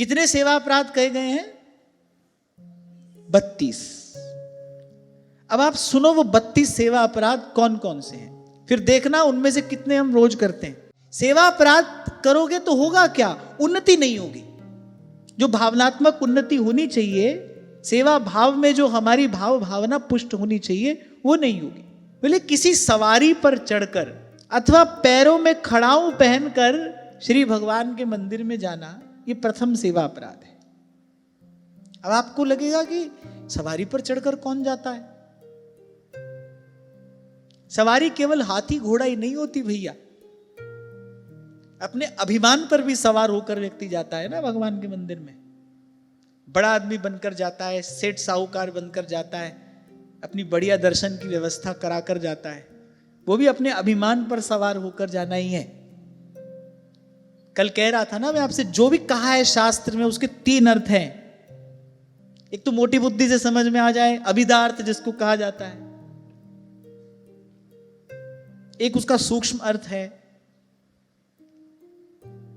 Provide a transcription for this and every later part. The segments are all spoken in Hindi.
कितने सेवा अपराध कहे गए हैं? 32। अब आप सुनो वो 32 सेवा अपराध कौन कौन से हैं, फिर देखना उनमें से कितने हम रोज करते हैं। सेवा अपराध करोगे तो होगा क्या? उन्नति नहीं होगी। जो भावनात्मक उन्नति होनी चाहिए, सेवा भाव में जो हमारी भाव भावना पुष्ट होनी चाहिए, वो नहीं होगी। बोले किसी सवारी पर चढ़कर अथवा पैरों में खड़ाऊ पहनकर श्री भगवान के मंदिर में जाना, ये प्रथम सेवा अपराध है। अब आपको लगेगा कि सवारी पर चढ़कर कौन जाता है? सवारी केवल हाथी घोड़ा ही नहीं होती भैया, अपने अभिमान पर भी सवार होकर व्यक्ति जाता है ना भगवान के मंदिर में। बड़ा आदमी बनकर जाता है, सेठ साहूकार बनकर जाता है, अपनी बढ़िया दर्शन की व्यवस्था कराकर जाता है, वो भी अपने अभिमान पर सवार होकर जाना ही है। कल कह रहा था ना मैं आपसे, जो भी कहा है शास्त्र में उसके 3 अर्थ हैं। एक तो मोटी बुद्धि से समझ में आ जाए, अभिदार्थ जिसको कहा जाता है, एक उसका सूक्ष्म अर्थ है,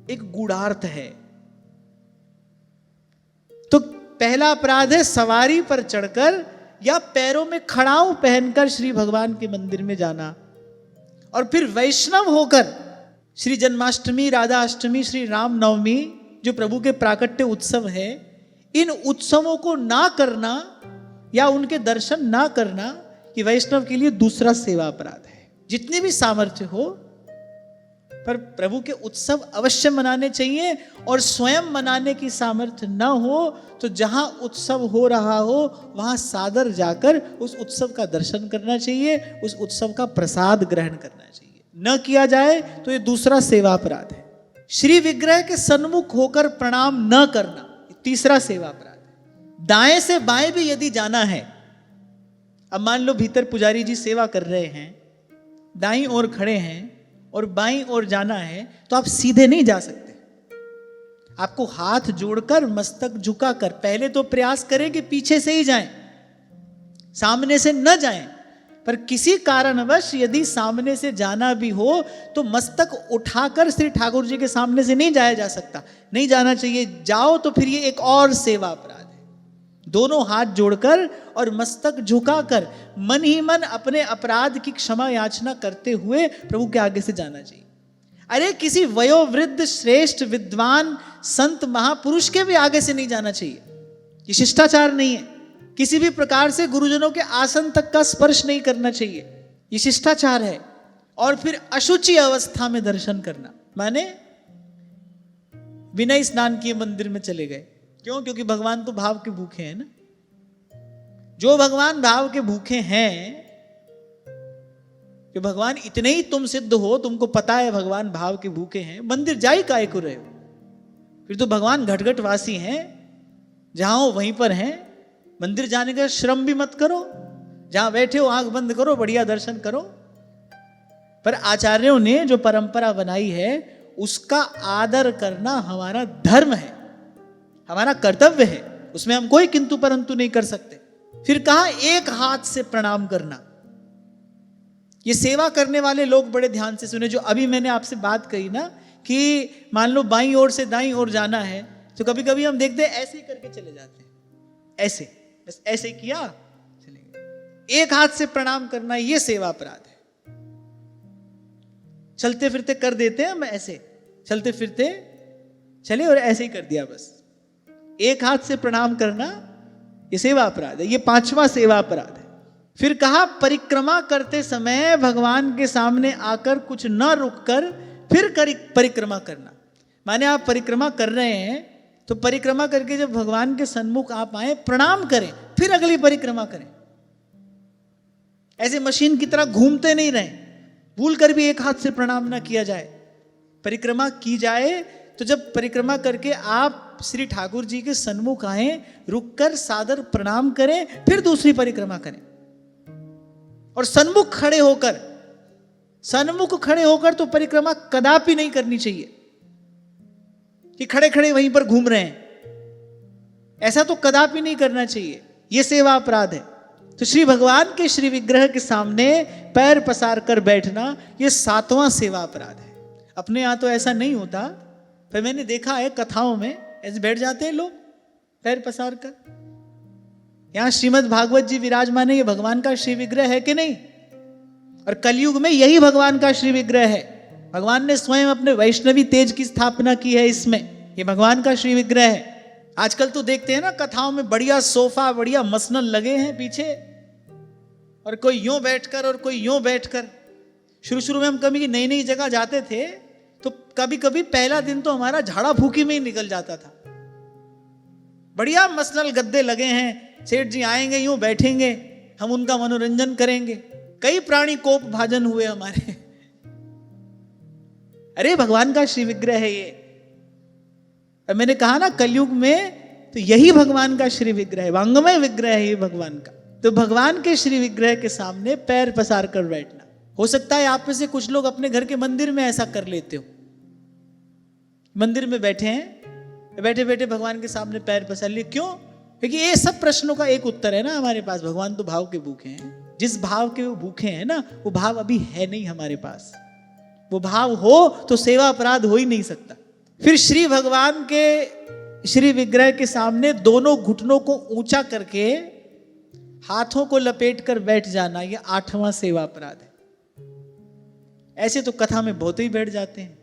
एक गूढ़ार्थ है। तो पहला अपराध है सवारी पर चढ़कर या पैरों में खड़ाऊ पहनकर श्री भगवान के मंदिर में जाना, और फिर वैष्णव होकर श्री जन्माष्टमी, राधा अष्टमी, श्री राम नवमी जो प्रभु के प्राकट्य उत्सव है, इन उत्सवों को ना करना या उनके दर्शन ना करना, ये वैष्णव के लिए दूसरा सेवा अपराध है। जितनी भी सामर्थ्य हो, पर प्रभु के उत्सव अवश्य मनाने चाहिए, और स्वयं मनाने की सामर्थ्य न हो तो जहां उत्सव हो रहा हो वहां सादर जाकर उस उत्सव का दर्शन करना चाहिए, उस उत्सव का प्रसाद ग्रहण करना चाहिए। न किया जाए तो ये दूसरा सेवा अपराध है। श्री विग्रह के सन्मुख होकर प्रणाम न करना, ये तीसरा सेवा अपराध है। दाएं से बाएं भी यदि जाना है, अब मान लो भीतर पुजारी जी सेवा कर रहे हैं, दाईं ओर खड़े हैं और बाईं ओर जाना है, तो आप सीधे नहीं जा सकते। आपको हाथ जोड़कर मस्तक झुकाकर पहले तो प्रयास करें कि पीछे से ही जाएं, सामने से न जाएं। पर किसी कारणवश यदि सामने से जाना भी हो तो मस्तक उठाकर श्री ठाकुर जी के सामने से नहीं जाया जा सकता, नहीं जाना चाहिए। जाओ तो फिर ये एक और सेवा अपराध है। दोनों हाथ जोड़कर और मस्तक झुकाकर मन ही मन अपने अपराध की क्षमा याचना करते हुए प्रभु के आगे से जाना चाहिए। अरे किसी वयोवृद्ध श्रेष्ठ विद्वान संत महापुरुष के भी आगे से नहीं जाना चाहिए, ये शिष्टाचार नहीं है। किसी भी प्रकार से गुरुजनों के आसन तक का स्पर्श नहीं करना चाहिए, ये शिष्टाचार है। और फिर अशुचि अवस्था में दर्शन करना, माने बिना स्नान किए मंदिर में चले गए। क्यों? क्योंकि भगवान तो भाव के भूखे हैं ना। जो भगवान भाव के भूखे हैं, कि भगवान इतने ही तुम सिद्ध हो, तुमको पता है भगवान भाव के भूखे हैं, मंदिर जाई काहे को रहे हो? फिर तो भगवान घटघट वासी हैं, जहां हो वहीं पर हैं। मंदिर जाने का श्रम भी मत करो, जहां बैठे हो आंख बंद करो, बढ़िया दर्शन करो। पर आचार्यों ने जो परंपरा बनाई है उसका आदर करना हमारा धर्म है, हमारा कर्तव्य है, उसमें हम कोई किंतु परंतु नहीं कर सकते। फिर कहा एक हाथ से प्रणाम करना। ये सेवा करने वाले लोग बड़े ध्यान से सुने। जो अभी मैंने आपसे बात कही ना कि मान लो बाईं ओर से दाईं ओर जाना है, तो कभी कभी हम देखते हैं ऐसे ही करके चले जाते हैं, ऐसे बस ऐसे किया चले गए। एक हाथ से प्रणाम करना ये सेवा अपराध है। चलते फिरते कर देते हैं हम, ऐसे चलते फिरते चले और ऐसे ही कर दिया बस। एक हाथ से प्रणाम करना ये सेवा अपराध है, ये 5वां सेवा अपराध है। फिर कहा परिक्रमा करते समय भगवान के सामने आकर कुछ न रुककर फिर परिक्रमा करना। माने आप परिक्रमा कर रहे हैं तो परिक्रमा करके जब भगवान के सन्मुख आप आए, प्रणाम करें, फिर अगली परिक्रमा करें। ऐसे मशीन की तरह घूमते नहीं रहें, भूल कर भी एक हाथ से प्रणाम ना किया जाए। परिक्रमा की जाए तो जब परिक्रमा करके आप श्री ठाकुर जी के सन्मुख आए, रुककर सादर प्रणाम करें, फिर दूसरी परिक्रमा करें। और सन्मुख खड़े होकर तो परिक्रमा कदापि नहीं करनी चाहिए कि खड़े खड़े वहीं पर घूम रहे हैं, ऐसा तो कदापि नहीं करना चाहिए, यह सेवा अपराध है। तो श्री भगवान के श्री विग्रह के सामने पैर पसार कर बैठना यह 7वां सेवा अपराध है। अपने यहां तो ऐसा नहीं होता, पर मैंने देखा है कथाओं में ऐसे बैठ जाते हैं लोग पैर पसार कर। यहां श्रीमद् भागवत जी विराजमान है, ये भगवान का श्री विग्रह है कि नहीं? और कलयुग में यही भगवान का श्री विग्रह है। भगवान ने स्वयं अपने वैष्णवी तेज की स्थापना की है इसमें, ये भगवान का श्री विग्रह है। आजकल तो देखते हैं ना कथाओं में बढ़िया सोफा, बढ़िया मसनल लगे हैं पीछे, और कोई यूं बैठकर और कोई यूं बैठकर। शुरू में हम कभी नई नई जगह जाते थे तो कभी कभी पहला दिन तो हमारा झाड़ा फूकी में ही निकल जाता था। बढ़िया मसनल गद्दे लगे हैं, सेठ जी आएंगे यूं बैठेंगे, हम उनका मनोरंजन करेंगे। कई प्राणी कोप भाजन हुए हमारे। अरे भगवान का श्री विग्रह है ये। मैंने कहा ना कलयुग में तो यही भगवान का श्री विग्रह है, वांगमय विग्रह है ये भगवान का। तो भगवान के श्री विग्रह के सामने पैर पसार कर बैठना। हो सकता है आप में से कुछ लोग अपने घर के मंदिर में ऐसा कर लेते हो। मंदिर में बैठे हैं, बैठे बैठे भगवान के सामने पैर पसार लिए। क्यों? क्योंकि ये सब प्रश्नों का एक उत्तर है ना हमारे पास। भगवान तो भाव के भूखे हैं। जिस भाव के वो भूखे हैं ना, वो भाव अभी है नहीं हमारे पास। वो भाव हो तो सेवा अपराध हो ही नहीं सकता। फिर श्री भगवान के श्री विग्रह के सामने दोनों घुटनों को ऊंचा करके हाथों को लपेट कर बैठ जाना, यह 8वां सेवा अपराध है। ऐसे तो कथा में बहुत ही बैठ जाते हैं।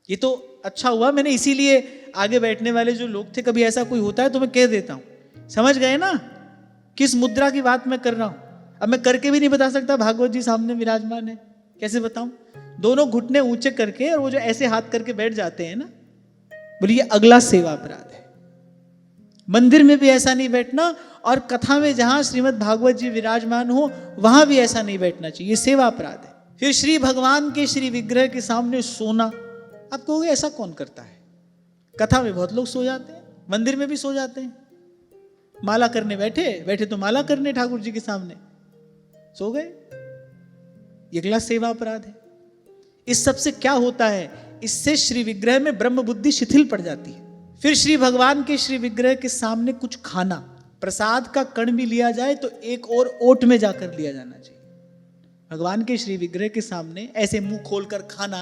ये तो अच्छा हुआ मैंने इसीलिए आगे बैठने वाले जो लोग थे, कभी ऐसा कोई होता है तो मैं कह देता हूं। समझ गए ना किस मुद्रा की बात मैं कर रहा हूं? अब मैं करके भी नहीं बता सकता, भागवत जी सामने विराजमान है, कैसे बताऊं? दोनों घुटने ऊंचे करके और वो जो ऐसे हाथ करके बैठ जाते हैं ना, बोलिए अगला सेवा अपराध है। मंदिर में भी ऐसा नहीं बैठना, और कथा में जहां श्रीमद् भागवत जी विराजमान हो वहां भी ऐसा नहीं बैठना चाहिए, ये सेवा अपराध है। फिर श्री भगवान के श्री विग्रह के सामने सोना। आप कहोगे ऐसा कौन करता है? कथा में बहुत लोग सो जाते हैं, मंदिर में भी सो जाते हैं। माला करने बैठे तो माला करने ठाकुर जी के सामने सो गए, ये अगला सेवा अपराध है। इस सब से क्या होता है? इससे श्री विग्रह में ब्रह्म बुद्धि शिथिल पड़ जाती है। फिर श्री भगवान के श्री विग्रह के सामने कुछ खाना, प्रसाद का कण भी लिया जाए तो एक और ओट में जाकर लिया जाना चाहिए। भगवान के श्री विग्रह के सामने ऐसे मुंह खोलकर खाना,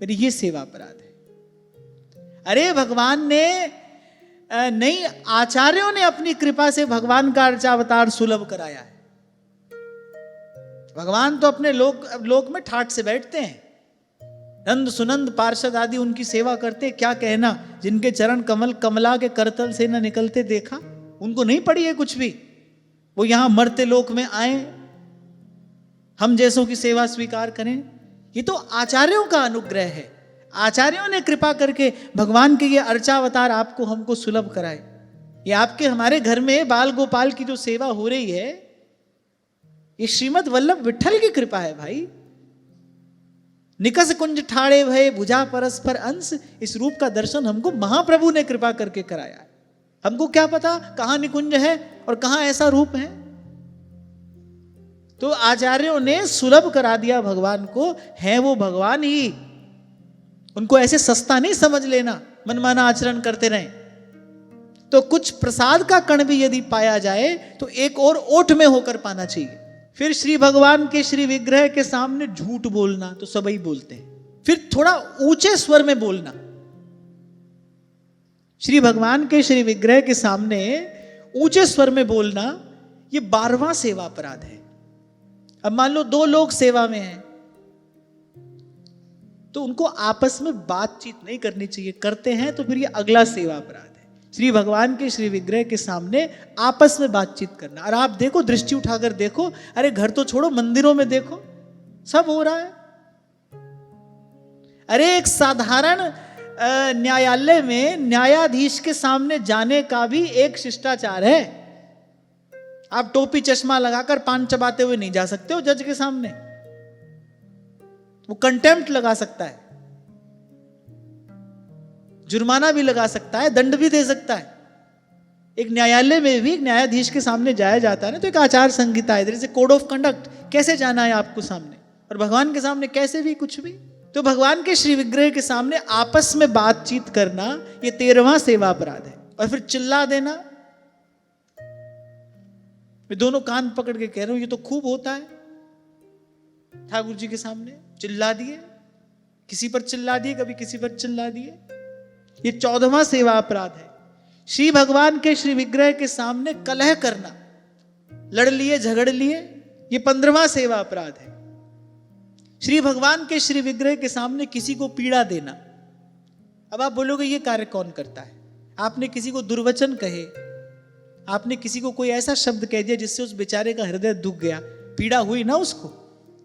मेरी ये सेवा अपराध है। अरे भगवान ने नहीं, आचार्यों ने अपनी कृपा से भगवान का अर्चावतार सुलभ कराया है। भगवान तो अपने लोक में ठाट से बैठते हैं। नंद सुनंद पार्षद आदि उनकी सेवा करते, क्या कहना, जिनके चरण कमल कमला के करतल से न निकलते देखा, उनको नहीं पड़ी है कुछ भी। वो यहां मरते लोक में आए, हम जैसों की सेवा स्वीकार करें। ये तो आचार्यों का अनुग्रह है। आचार्यों ने कृपा करके भगवान के ये अर्चावतार आपको हमको सुलभ कराए। ये आपके हमारे घर में बाल गोपाल की जो सेवा हो रही है, ये श्रीमद् वल्लभ विठ्ठल की कृपा है भाई। निकस कुंज ठाड़े भय भुजा परस्पर अंश, इस रूप का दर्शन हमको महाप्रभु ने कृपा करके कराया है। हमको क्या पता कहां निकुंज है और कहां ऐसा रूप है। तो आचार्यों ने सुलभ करा दिया भगवान को, है वो भगवान ही। उनको ऐसे सस्ता नहीं समझ लेना, मनमाना आचरण करते रहें। तो कुछ प्रसाद का कण भी यदि पाया जाए तो एक और ओट में होकर पाना चाहिए। फिर श्री भगवान के श्री विग्रह के सामने झूठ बोलना तो सब ही बोलते हैं। फिर थोड़ा ऊंचे स्वर में बोलना। श्री भगवान के श्री विग्रह के सामने ऊंचे स्वर में बोलना, ये 12वां सेवा अपराध है। अब मान लो 2 लोग सेवा में हैं, तो उनको आपस में बातचीत नहीं करनी चाहिए। करते हैं तो फिर ये अगला सेवा अपराध है। श्री भगवान के श्री विग्रह के सामने आपस में बातचीत करना। और आप देखो, दृष्टि उठाकर देखो, अरे घर तो छोड़ो, मंदिरों में देखो, सब हो रहा है। अरे एक साधारण न्यायालय में न्यायाधीश के सामने जाने का भी एक शिष्टाचार है। आप टोपी चश्मा लगाकर पान चबाते हुए नहीं जा सकते हो जज के सामने, वो कंटेम्प्ट लगा सकता है, जुर्माना भी लगा सकता है, दंड भी दे सकता है। एक न्यायालय में भी एक न्यायाधीश के सामने जाया जाता है ना, तो एक आचार संहिता है, जैसे कोड ऑफ कंडक्ट, कैसे जाना है आपको सामने। और भगवान के सामने कैसे भी कुछ भी। तो भगवान के श्री विग्रह के सामने आपस में बातचीत करना, ये 13वां सेवा अपराध है। और फिर चिल्ला देना, मैं दोनों कान पकड़ के कह रहा हूं, ये तो खूब होता है। ठाकुर जी के सामने चिल्ला दिए, किसी पर चिल्ला दिए, कभी किसी पर चिल्ला दिए। ये 14वां सेवा अपराध है। श्री भगवान के श्री विग्रह के सामने कलह करना, लड़ लिए झगड़ लिए, ये 15वां सेवा अपराध है। श्री भगवान के श्री विग्रह के सामने किसी को पीड़ा देना। अब आप बोलोगे ये कार्य कौन करता है? आपने किसी को दुर्वचन कहे, आपने किसी को कोई ऐसा शब्द कह दिया जिससे उस बेचारे का हृदय दुख गया, पीड़ा हुई ना उसको।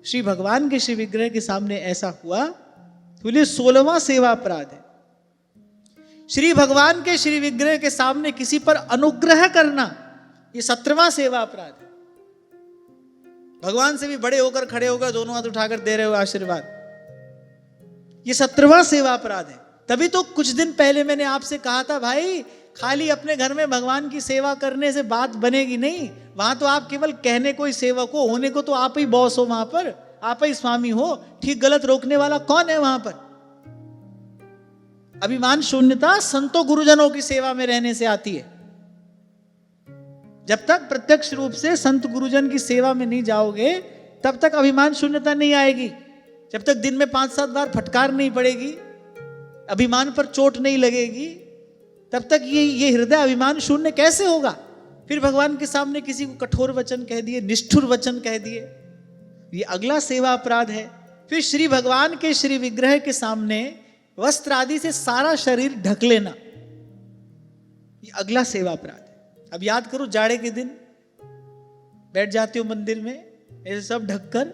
श्री भगवान के श्री विग्रह के सामने ऐसा हुआ तो ये 16वां सेवा अपराध है। श्री भगवान के श्री विग्रह के सामने किसी पर अनुग्रह करना, ये 17वां सेवा अपराध है। भगवान से भी बड़े होकर खड़े होकर दोनों हाथ उठाकर दे रहे हो आशीर्वाद, ये 17वां सेवा अपराध है। तभी तो कुछ दिन पहले मैंने आपसे कहा था भाई, खाली अपने घर में भगवान की सेवा करने से बात बनेगी नहीं। वहां तो आप केवल कहने को ही सेवक हो, होने को तो आप ही बॉस हो, वहां पर आप ही स्वामी हो। ठीक गलत रोकने वाला कौन है वहां पर? अभिमान शून्यता संतों गुरुजनों की सेवा में रहने से आती है। जब तक प्रत्यक्ष रूप से संत गुरुजन की सेवा में नहीं जाओगे तब तक अभिमान शून्यता नहीं आएगी। जब तक दिन में 5-7 बार फटकार नहीं पड़ेगी, अभिमान पर चोट नहीं लगेगी, तब तक ये हृदय अभिमान शून्य कैसे होगा? फिर भगवान के सामने किसी को कठोर वचन कह दिए, निष्ठुर वचन कह दिए, ये अगला सेवा अपराध है। फिर श्री भगवान के श्री विग्रह के सामने वस्त्र आदि से सारा शरीर ढक लेना, ये अगला सेवा अपराध है। अब याद करो, जाड़े के दिन बैठ जाते हो मंदिर में ऐसे सब ढककर,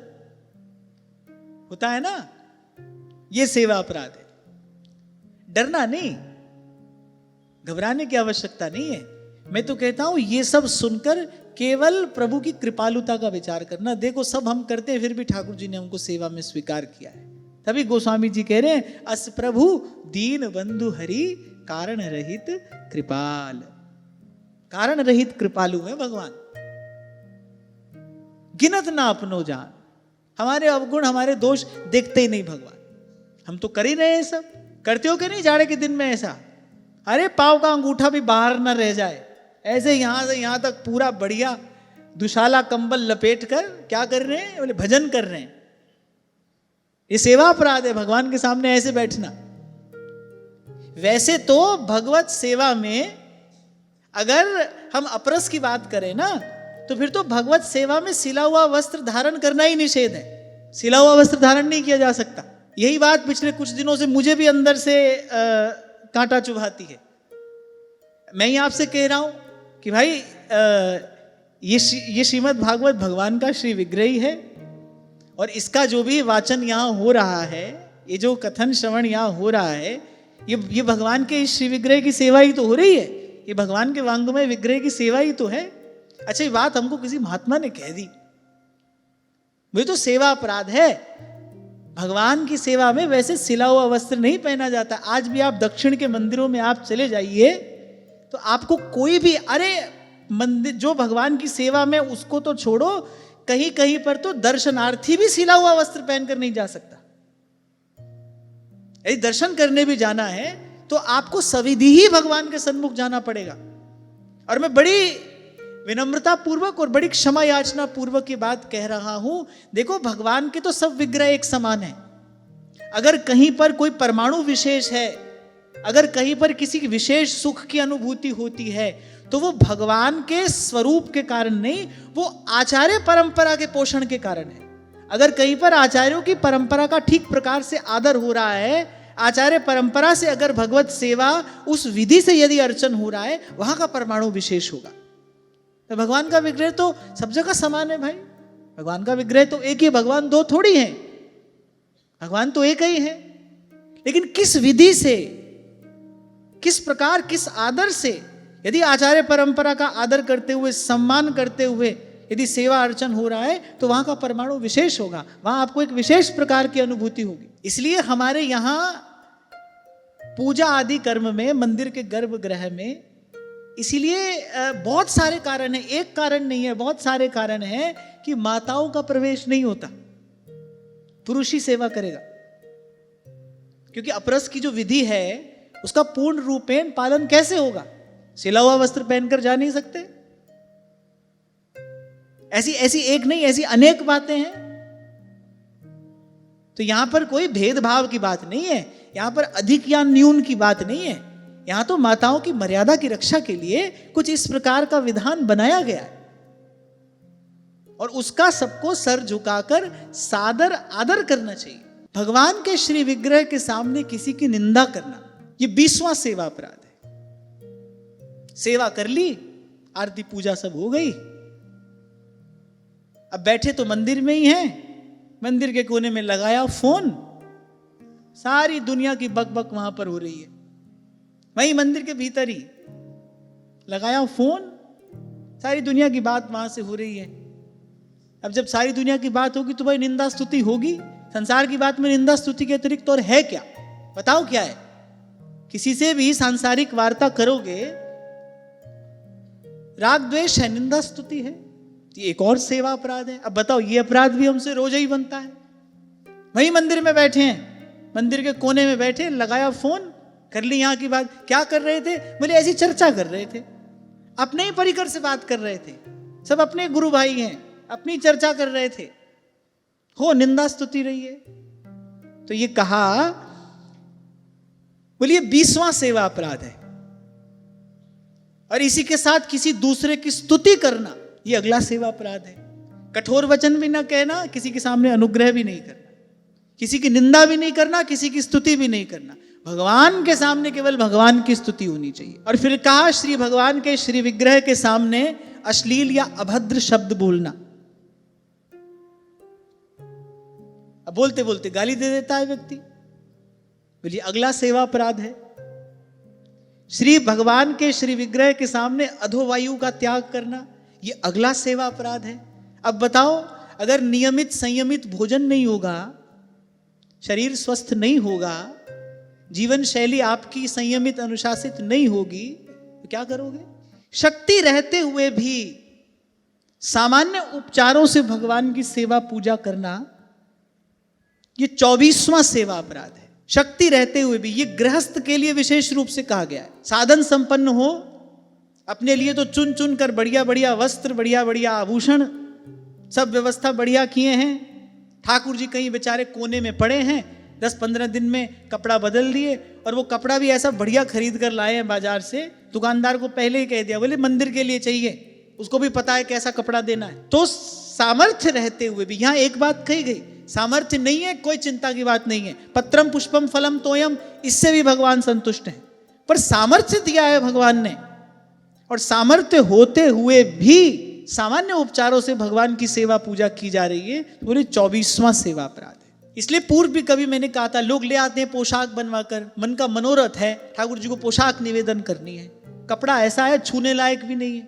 होता है ना, ये सेवा अपराध है। डरना नहीं, घबराने की आवश्यकता नहीं है। मैं तो कहता हूं ये सब सुनकर केवल प्रभु की कृपालुता का विचार करना। देखो सब हम करते हैं, फिर भी ठाकुर जी ने हमको सेवा में स्वीकार किया है। तभी गोस्वामी जी कह रहे हैं, अस प्रभु दीन बंधु हरि कारण रहित कृपाल। कारण रहित कृपालु है भगवान, गिनत ना अपनो जान। हमारे अवगुण हमारे दोष देखते ही नहीं भगवान। हम तो कर ही रहे हैं सब। करते हो कि नहीं जाड़े के दिन में ऐसा? अरे पाँव का अंगूठा भी बाहर न रह जाए, ऐसे यहां से यहां तक पूरा बढ़िया दुशाला कंबल लपेट कर क्या कर रहे हैं? बोले भजन कर रहे हैं। ये सेवा अपराध है भगवान के सामने ऐसे बैठना। वैसे तो भगवत सेवा में अगर हम अपरस की बात करें ना, तो फिर तो भगवत सेवा में सिला हुआ वस्त्र धारण करना ही निषेध है। सिला हुआ वस्त्र धारण नहीं किया जा सकता। यही बात पिछले कुछ दिनों से मुझे भी अंदर से कांटा चुभाती है। मैं ही आपसे कह रहा हूं कि भाई ये श्रीमद् भागवत भगवान का श्री विग्रह ही है, और इसका जो भी वाचन यहाँ हो रहा है, ये जो कथन श्रवण यहाँ हो रहा है, ये भगवान के श्री विग्रह की सेवा ही तो हो रही है। ये भगवान के वांगमय विग्रह की सेवा ही तो है। अच्छा, ये बात हमको किसी महात्मा ने कह दी, वो तो सेवा अपराध है। भगवान की सेवा में वैसे सिला हुआ वस्त्र नहीं पहना जाता। आज भी आप दक्षिण के मंदिरों में आप चले जाइए तो आपको कोई भी, अरे मंदिर जो भगवान की सेवा में, उसको तो छोड़ो, कहीं कहीं पर तो दर्शनार्थी भी सिला हुआ वस्त्र पहनकर नहीं जा सकता। यदि दर्शन करने भी जाना है तो आपको सविधि ही भगवान के सन्मुख जाना पड़ेगा। और मैं बड़ी विनम्रता पूर्वक और बड़ी क्षमा याचना पूर्वक की बात कह रहा हूं। देखो, भगवान के तो सब विग्रह एक समान है। अगर कहीं पर कोई परमाणु विशेष है, अगर कहीं पर किसी विशेष सुख की अनुभूति होती है, तो वो भगवान के स्वरूप के कारण नहीं, वो आचार्य परंपरा के पोषण के कारण है। अगर कहीं पर आचार्यों की परंपरा का ठीक प्रकार से आदर हो रहा है, आचार्य परंपरा से अगर भगवत सेवा उस विधि से यदि अर्चन हो रहा है, वहां का परमाणु विशेष होगा। तो भगवान का विग्रह तो सब जगह समान है भाई। भगवान का विग्रह तो एक ही, भगवान दो थोड़ी हैं, भगवान तो एक ही है। लेकिन किस विधि से, किस प्रकार, किस आदर से, यदि आचार्य परंपरा का आदर करते हुए, सम्मान करते हुए यदि सेवा अर्चन हो रहा है, तो वहां का परमाणु विशेष होगा, वहां आपको एक विशेष प्रकार की अनुभूति होगी। इसलिए हमारे यहां पूजा आदि कर्म में, मंदिर के गर्भगृह में, इसीलिए बहुत सारे कारण हैं, एक कारण नहीं है, बहुत सारे कारण हैं कि माताओं का प्रवेश नहीं होता, पुरुष ही सेवा करेगा। क्योंकि अपरस की जो विधि है उसका पूर्ण रूपेण पालन कैसे होगा? सिला हुआ वस्त्र पहनकर जा नहीं सकते। ऐसी एक नहीं, ऐसी अनेक बातें हैं। तो यहां पर कोई भेदभाव की बात नहीं है, यहां पर अधिक या न्यून की बात नहीं है। यहां तो माताओं की मर्यादा की रक्षा के लिए कुछ इस प्रकार का विधान बनाया गया है, और उसका सबको सर झुकाकर सादर आदर करना चाहिए। भगवान के श्री विग्रह के सामने किसी की निंदा करना, ये 20वां सेवा अपराध है। सेवा कर ली, आरती पूजा सब हो गई, अब बैठे तो मंदिर में ही हैं, मंदिर के कोने में लगाया फोन, सारी दुनिया की बकबक वहां पर हो रही है, वहीं मंदिर के भीतर ही लगाया फोन, सारी दुनिया की बात वहां से हो रही है। अब जब सारी दुनिया की बात होगी तो भाई निंदा स्तुति होगी। संसार की बात में निंदा स्तुति के अतिरिक्त और है क्या? बताओ क्या है? किसी से भी सांसारिक वार्ता करोगे, राग द्वेष है, निंदा स्तुति है, ये एक और सेवा अपराध है। अब बताओ, ये अपराध भी हमसे रोज ही बनता है। वही मंदिर में बैठे हैं, मंदिर के कोने में बैठे, लगाया फोन, कर ली यहाँ की बात। क्या कर रहे थे? बोले ऐसी चर्चा कर रहे थे, अपने ही परिकर से बात कर रहे थे, सब अपने गुरु भाई हैं, अपनी चर्चा कर रहे थे, हो निंदा स्तुति रही है। तो ये कहा, बोलिए 20वां सेवा अपराध है। और इसी के साथ किसी दूसरे की स्तुति करना, ये अगला सेवा अपराध है। कठोर वचन भी ना कहना, किसी के सामने अनुग्रह भी नहीं करना, किसी की निंदा भी नहीं करना, किसी की स्तुति भी नहीं करना। भगवान के सामने केवल भगवान की स्तुति होनी चाहिए। और फिर कहा, श्री भगवान के श्री विग्रह के सामने अश्लील या अभद्र शब्द बोलना। अब बोलते बोलते गाली दे देता है व्यक्ति, बोलिए अगला सेवा अपराध है। श्री भगवान के श्री विग्रह के सामने अधोवायु का त्याग करना, ये अगला सेवा अपराध है। अब बताओ, अगर नियमित संयमित भोजन नहीं होगा, शरीर स्वस्थ नहीं होगा, जीवन शैली आपकी संयमित अनुशासित नहीं होगी, तो क्या करोगे? शक्ति रहते हुए भी सामान्य उपचारों से भगवान की सेवा पूजा करना, ये 24वां सेवा अपराध है। शक्ति रहते हुए भी, ये गृहस्थ के लिए विशेष रूप से कहा गया है। साधन संपन्न हो, अपने लिए तो चुन चुन कर बढ़िया बढ़िया वस्त्र, बढ़िया बढ़िया आभूषण, सब व्यवस्था बढ़िया किए हैं। ठाकुर जी कहीं बेचारे कोने में पड़े हैं, 10-15 दिन में कपड़ा बदल दिए, और वो कपड़ा भी ऐसा बढ़िया खरीद कर लाए हैं बाजार से। दुकानदार को पहले ही कह दिया, बोले मंदिर के लिए चाहिए, उसको भी पता है कैसा कपड़ा देना है। तो सामर्थ्य रहते हुए भी, यहां एक बात कही गई, सामर्थ्य नहीं है कोई चिंता की बात नहीं है, पत्रम पुष्पम फलम तोयम, इससे भी भगवान संतुष्ट हैं। पर सामर्थ्य दिया है भगवान ने, और सामर्थ्य होते हुए भी सामान्य उपचारों से भगवान की सेवा पूजा की जा रही है, तो बोले 24वां सेवा अपराध है। इसलिए पूर्व भी कभी मैंने कहा था, लोग ले आते हैं पोशाक बनवाकर, मन का मनोरथ है ठाकुर जी को पोशाक निवेदन करनी है, कपड़ा ऐसा है छूने लायक भी नहीं है।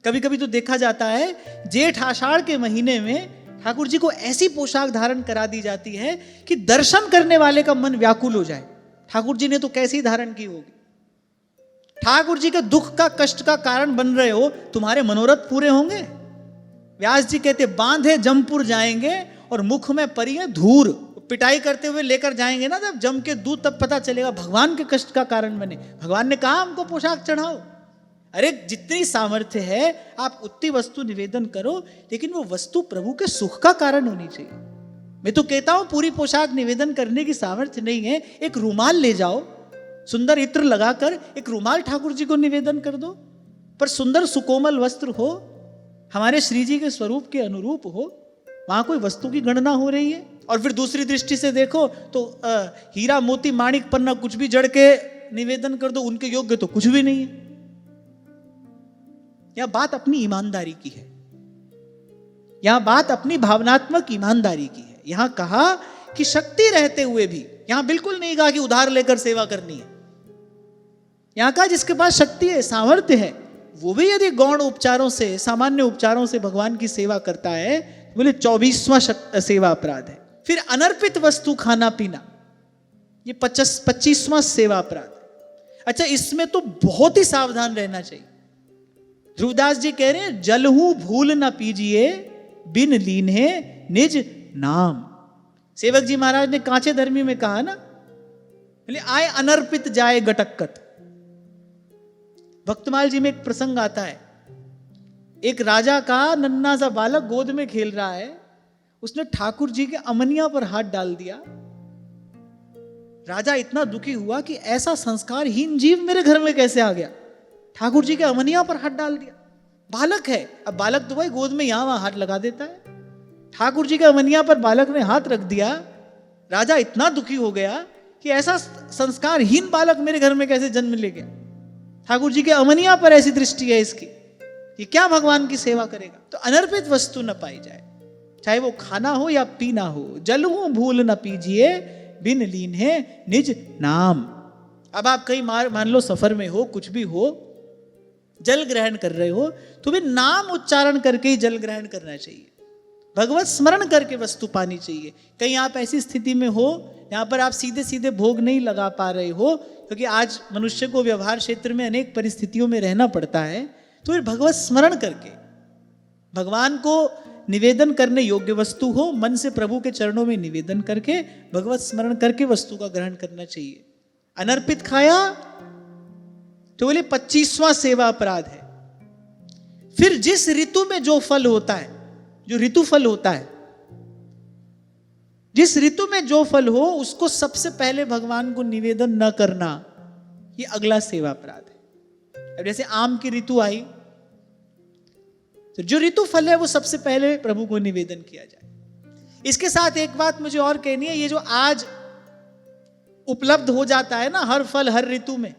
कभी कभी तो देखा जाता है, जेठ आषाढ़ के महीने में ठाकुर जी को ऐसी पोशाक धारण करा दी जाती है कि दर्शन करने वाले का मन व्याकुल हो जाए। ठाकुर जी ने तो कैसी धारण की होगी? ठाकुर जी के दुख का कष्ट का कारण बन रहे हो, तुम्हारे मनोरथ पूरे होंगे? व्यास जी कहते, बांधे जमपुर जाएंगे और मुख में परी है धूर। पिटाई करते हुए लेकर जाएंगे ना जब जम के दूध, तब पता चलेगा भगवान के कष्ट का कारण बने। भगवान ने कहा हमको पोशाक चढ़ाओ। अरे जितनी सामर्थ्य है आप उतनी वस्तु निवेदन करो, लेकिन वो वस्तु प्रभु के सुख का कारण होनी चाहिए। मैं तो कहता हूं पूरी पोशाक निवेदन करने की सामर्थ्य नहीं है, एक रुमाल ले जाओ, सुंदर इत्र लगाकर एक रुमाल ठाकुर जी को निवेदन कर दो, पर सुंदर सुकोमल वस्त्र हो, हमारे श्री जी के स्वरूप के अनुरूप हो, वहां कोई वस्तु की गणना हो रही है। और फिर दूसरी दृष्टि से देखो तो हीरा मोती माणिक पन्ना कुछ भी जड़ के निवेदन कर दो, उनके योग्य तो कुछ भी नहीं है। यह बात अपनी ईमानदारी की है, यहां बात अपनी भावनात्मक ईमानदारी की है। यहां कहा कि शक्ति रहते हुए भी, यहां बिल्कुल नहीं कहा कि उधार लेकर सेवा करनी है। यहां कहा जिसके पास शक्ति है, सामर्थ्य है, वो भी यदि गौण उपचारों से, सामान्य उपचारों से भगवान की सेवा करता है, बोले 24वां सेवा अपराध है। फिर अनर्पित वस्तु खाना पीना, ये 25वां सेवा अपराध। अच्छा, इसमें तो बहुत ही सावधान रहना चाहिए। ध्रुवदास जी कह रहे हैं, जलहू भूल ना पीजिए बिन लीन्हे निज नाम। सेवक जी महाराज ने कांचे धर्मी में कहा ना, बोले आए अनर्पित जाए गटक्कत। भक्तमाल जी में एक प्रसंग आता है, एक राजा का नन्ना सा बालक गोद में खेल रहा है, उसने ठाकुर जी के अमनिया पर हाथ डाल दिया। राजा इतना दुखी हुआ कि ऐसा संस्कारहीन जीव मेरे घर में कैसे आ गया। ठाकुर जी के अमनिया पर हाथ डाल दिया। बालक है, अब बालक तो भाई गोद में यहां वहां हाथ लगा देता है, ठाकुर जी के अमनिया पर बालक ने हाथ रख दिया। राजा इतना दुखी हो गया कि ऐसा संस्कारहीन बालक मेरे घर में कैसे जन्म ले गया। ठाकुर जी के अमनिया पर ऐसी दृष्टि है इसकी कि क्या भगवान की सेवा करेगा। तो अनर्पित वस्तु न पाई जाए, चाहे वो खाना हो या पीना हो। जल हो भूल न पीजिए, बिन लीन है निज नाम। अब आप कहीं मान लो सफर में हो, कुछ भी हो, जल ग्रहण कर रहे हो तो भी नाम उच्चारण करके ही जल ग्रहण करना चाहिए, भगवत स्मरण करके वस्तु पानी चाहिए। कहीं आप ऐसी स्थिति में हो यहाँ पर आप सीधे सीधे भोग नहीं लगा पा रहे हो, क्योंकि आज मनुष्य को व्यवहार क्षेत्र में अनेक परिस्थितियों में रहना पड़ता है, तो फिर भगवत स्मरण करके भगवान को निवेदन करने योग्य वस्तु हो, मन से प्रभु के चरणों में निवेदन करके भगवत स्मरण करके वस्तु का ग्रहण करना चाहिए। अनर्पित खाया तो बोले 25वां सेवा अपराध है। फिर जिस ऋतु में जो फल होता है, जो ऋतु फल होता है, जिस ऋतु में जो फल हो उसको सबसे पहले भगवान को निवेदन न करना, ये अगला सेवा अपराध है। अब जैसे आम की ऋतु आई तो जो ऋतु फल है वो सबसे पहले प्रभु को निवेदन किया जाए। इसके साथ एक बात मुझे और कहनी है, ये जो आज उपलब्ध हो जाता है ना हर फल हर ऋतु में,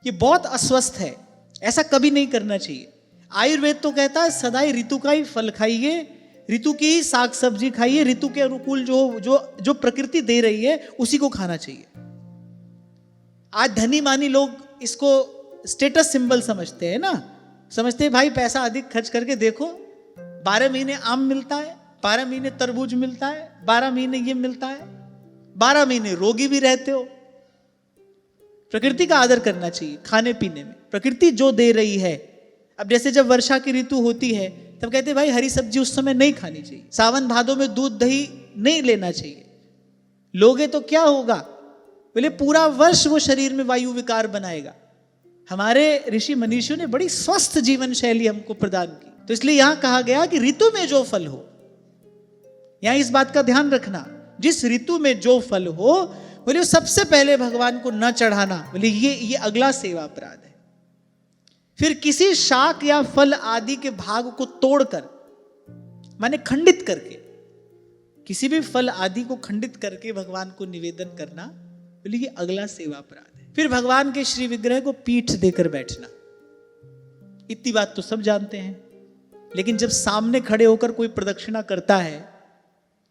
ये बहुत अस्वस्थ है, ऐसा कभी नहीं करना चाहिए। आयुर्वेद तो कहता है सदाई ऋतु का ही फल खाइए, ऋतु की ही साग सब्जी खाइए, ऋतु के अनुकूल जो जो जो प्रकृति दे रही है उसी को खाना चाहिए। आज धनी मानी लोग इसको स्टेटस सिंबल समझते हैं ना, समझते हैं भाई पैसा अधिक खर्च करके देखो 12 महीने आम मिलता है, 12 महीने तरबूज मिलता है, 12 महीने ये मिलता है, 12 महीने रोगी भी रहते हो। प्रकृति का आदर करना चाहिए खाने पीने में, प्रकृति जो दे रही है। अब जैसे जब वर्षा की ऋतु होती है तब कहते हैं भाई हरी सब्जी उस समय नहीं खानी चाहिए, सावन भादों में दूध दही नहीं लेना चाहिए। लोगे तो क्या होगा, बोले पूरा वर्ष वो शरीर में वायु विकार बनाएगा। हमारे ऋषि मनीषियों ने बड़ी स्वस्थ जीवन शैली हमको प्रदान की, तो इसलिए यहां कहा गया कि ऋतु में जो फल हो, यहां इस बात का ध्यान रखना, जिस ऋतु में जो फल हो बोले सबसे पहले भगवान को न चढ़ाना, बोले ये अगला सेवा अपराध है। फिर किसी शाक या फल आदि के भाग को तोड़कर, माने खंडित करके, किसी भी फल आदि को खंडित करके भगवान को निवेदन करना, बोले ये अगला सेवा अपराध है। फिर भगवान के श्री विग्रह को पीठ देकर बैठना, इतनी बात तो सब जानते हैं, लेकिन जब सामने खड़े होकर कोई प्रदक्षिणा करता है,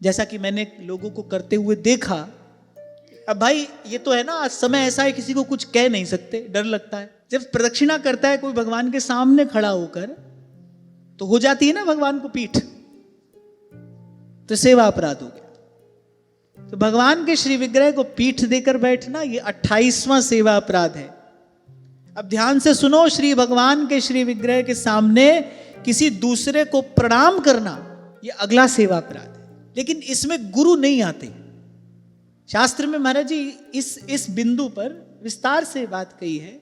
जैसा कि मैंने लोगों को करते हुए देखा, अब भाई ये तो है ना आज समय ऐसा है किसी को कुछ कह नहीं सकते, डर लगता है। जब प्रदक्षिणा करता है कोई भगवान के सामने खड़ा होकर, तो हो जाती है ना भगवान को पीठ, तो सेवा अपराध हो गया। तो भगवान के श्री विग्रह को पीठ देकर बैठना ये 28वां सेवा अपराध है। अब ध्यान से सुनो, श्री भगवान के श्री विग्रह के सामने किसी दूसरे को प्रणाम करना ये अगला सेवा अपराध है, लेकिन इसमें गुरु नहीं आते। शास्त्र में महाराज जी इस बिंदु पर विस्तार से बात कही है,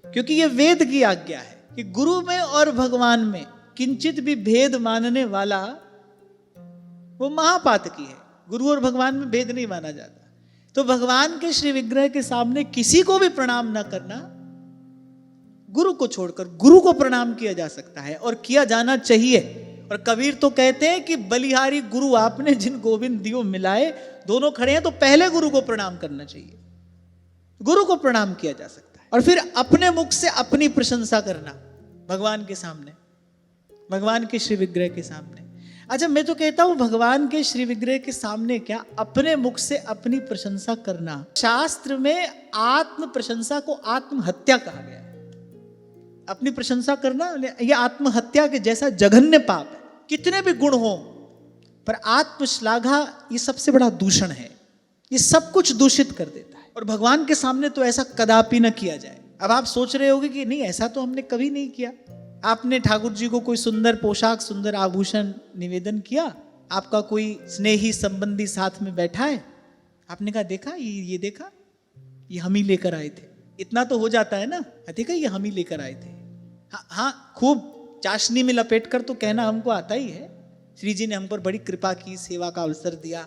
क्योंकि यह वेद की आज्ञा है कि गुरु में और भगवान में किंचित भी भेद मानने वाला वो महापातकी है। गुरु और भगवान में भेद नहीं माना जाता। तो भगवान के श्री विग्रह के सामने किसी को भी प्रणाम ना करना, गुरु को छोड़कर गुरु को प्रणाम किया जा सकता है और किया जाना चाहिए। और कबीर तो कहते हैं कि बलिहारी गुरु आपने जिन गोविंद दियो मिलाए, दोनों खड़े हैं तो पहले गुरु को प्रणाम करना चाहिए, गुरु को प्रणाम किया जा सकता है। और फिर अपने मुख से अपनी प्रशंसा करना भगवान के सामने, भगवान के श्री विग्रह के सामने। अच्छा, मैं तो कहता हूं भगवान के श्री विग्रह के सामने क्या अपने मुख से अपनी प्रशंसा करना, शास्त्र में आत्म प्रशंसा को आत्महत्या कहा गया है। अपनी प्रशंसा करना यह आत्महत्या के जैसा जघन्य पाप है। कितने भी गुण हो पर आत्मश्लाघा ये सबसे बड़ा दूषण है, ये सब कुछ दूषित कर देता है। और भगवान के सामने तो ऐसा कदापि न किया जाए। अब आप सोच रहे होंगे कि नहीं ऐसा तो हमने कभी नहीं किया। आपने ठाकुर जी को कोई सुंदर पोशाक सुंदर आभूषण निवेदन किया, आपका कोई स्नेही संबंधी साथ में बैठा है, आपने कहा देखा ये देखा ये हम ही लेकर आए थे। इतना तो हो जाता है ना, देखा ये हम ही लेकर आए थे। हाँ खूब चाशनी में लपेट कर तो कहना हमको आता ही है, श्री जी ने हम पर बड़ी कृपा की, सेवा का अवसर दिया,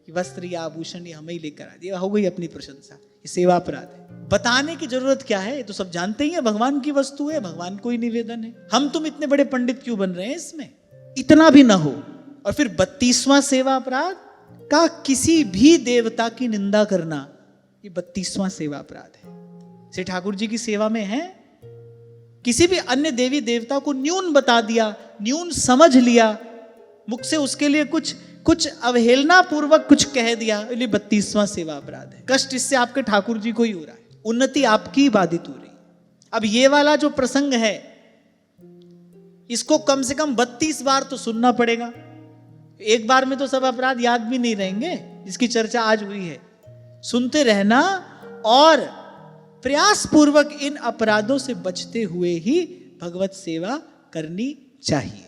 कि वस्त्र या आभूषण ये हमें ही लेकर आ दिया, हो गई अपनी प्रशंसा, ये सेवा अपराध है। बताने की जरूरत क्या है, ये तो सब जानते ही है, भगवान की वस्तु है, भगवान को ही निवेदन है। हम तुम इतने बड़े पंडित क्यों बन रहे हैं इसमें, इतना भी ना हो। और फिर 32वां सेवा अपराध का किसी भी देवता की निंदा करना, ये 32वां सेवा अपराध है। श्री ठाकुर जी की सेवा में है, किसी भी अन्य देवी देवता को न्यून बता दिया, न्यून समझ लिया, मुख से उसके लिए कुछ अवहेलना पूर्वक कुछ कह दिया, ये 32वां सेवा अपराध है। कष्ट इससे आपके ठाकुर जी को ही हो रहा है, उन्नति आपकी बाधित हो रही। अब ये वाला जो प्रसंग है, इसको कम से कम 32 बार तो सुनना पड़ेगा। एक बार में तो सब अपराध याद भी नहीं रहेंगे, जिसकी चर्चा आज हुई है। सुनते रहना और प्रयास पूर्वक इन अपराधों से बचते हुए ही भगवत सेवा करनी चाहिए।